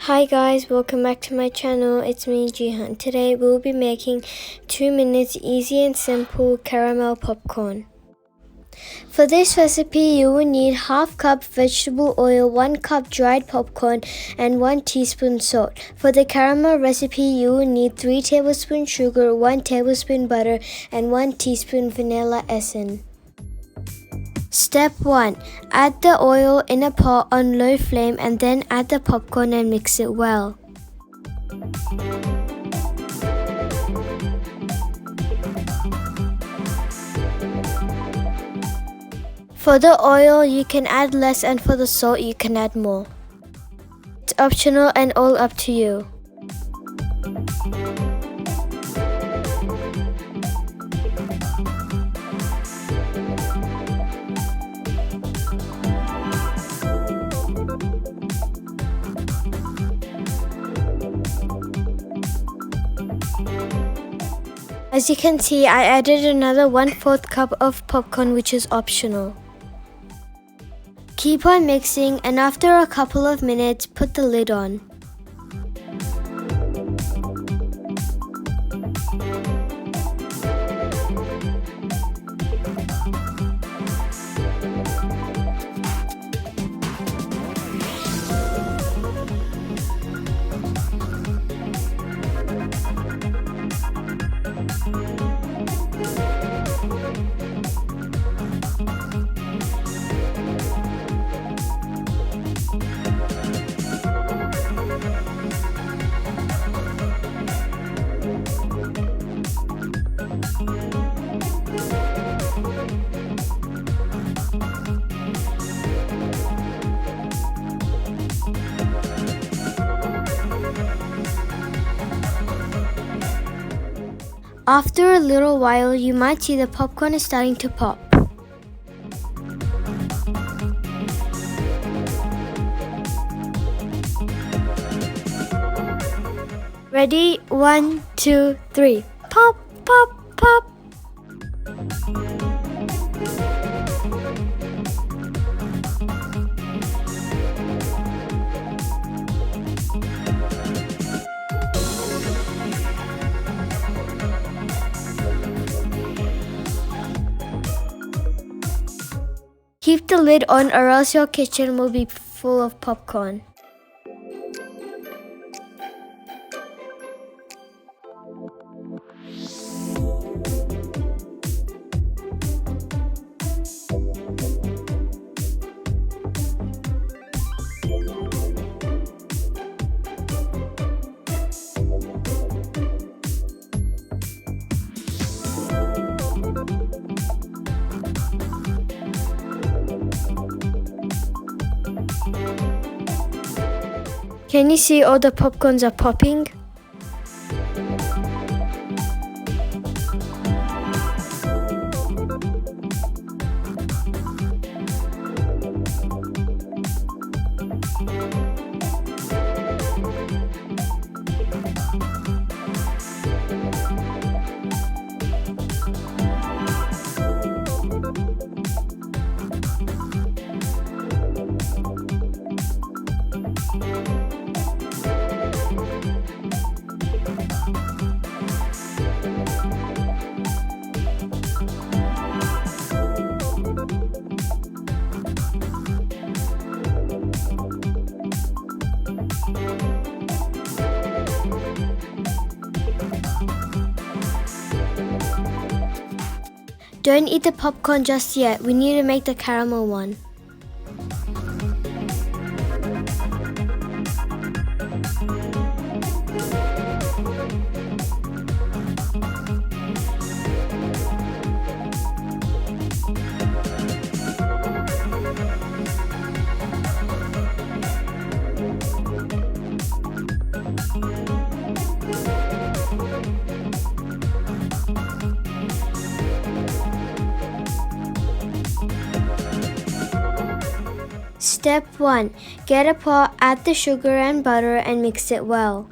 Hi guys, welcome back to my channel. It's me Jihan. Today we'll be making 2 minutes easy and simple caramel popcorn. For this recipe you will need half cup vegetable oil, 1 cup dried popcorn and 1 teaspoon salt. For the caramel recipe you will need 3 tablespoons sugar, 1 tablespoon butter and 1 teaspoon vanilla essence. Step 1. Add the oil in a pot on low flame and then add the popcorn and mix it well. For the oil you can add less and for the salt you can add more. It's optional and all up to you. As you can see, I added another 1/4 cup of popcorn, which is optional. Keep on mixing and after a couple of minutes, put the lid on. After a little while, you might see the popcorn is starting to pop. Ready? 1, 2, 3. Pop, pop, pop. Keep the lid on or else your kitchen will be full of popcorn. Can you see all the popcorns are popping? Don't eat the popcorn just yet, we need to make the caramel one. Step 1. Get a pot, add the sugar and butter and mix it well.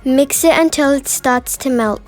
Mix it until it starts to melt.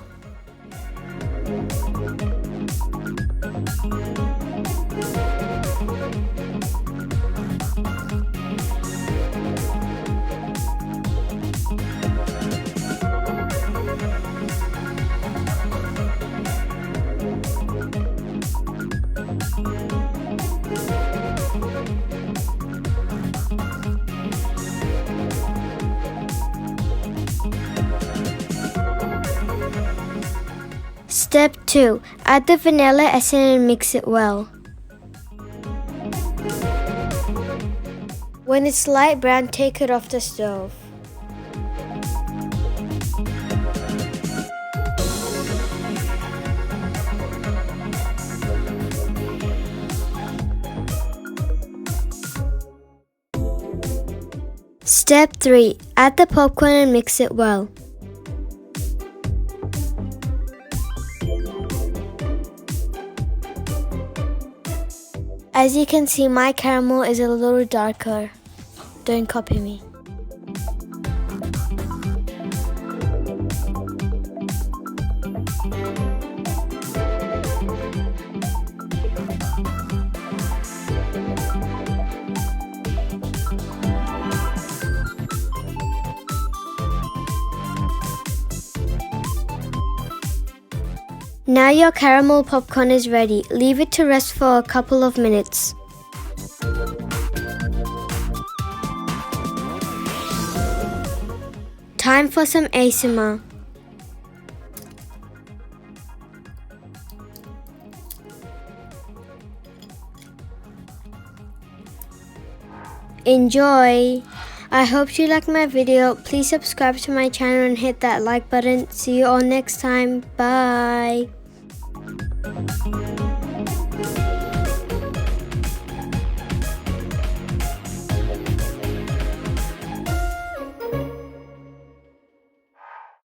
Step 2. Add the vanilla essence and mix it well. When it's light brown, take it off the stove. Step 3. Add the popcorn and mix it well. As you can see, my caramel is a little darker. Don't copy me. Now your caramel popcorn is ready. Leave it to rest for a couple of minutes. Time for some ASMR. Enjoy! I hope you liked my video. Please subscribe to my channel and hit that like button. See you all next time. Bye!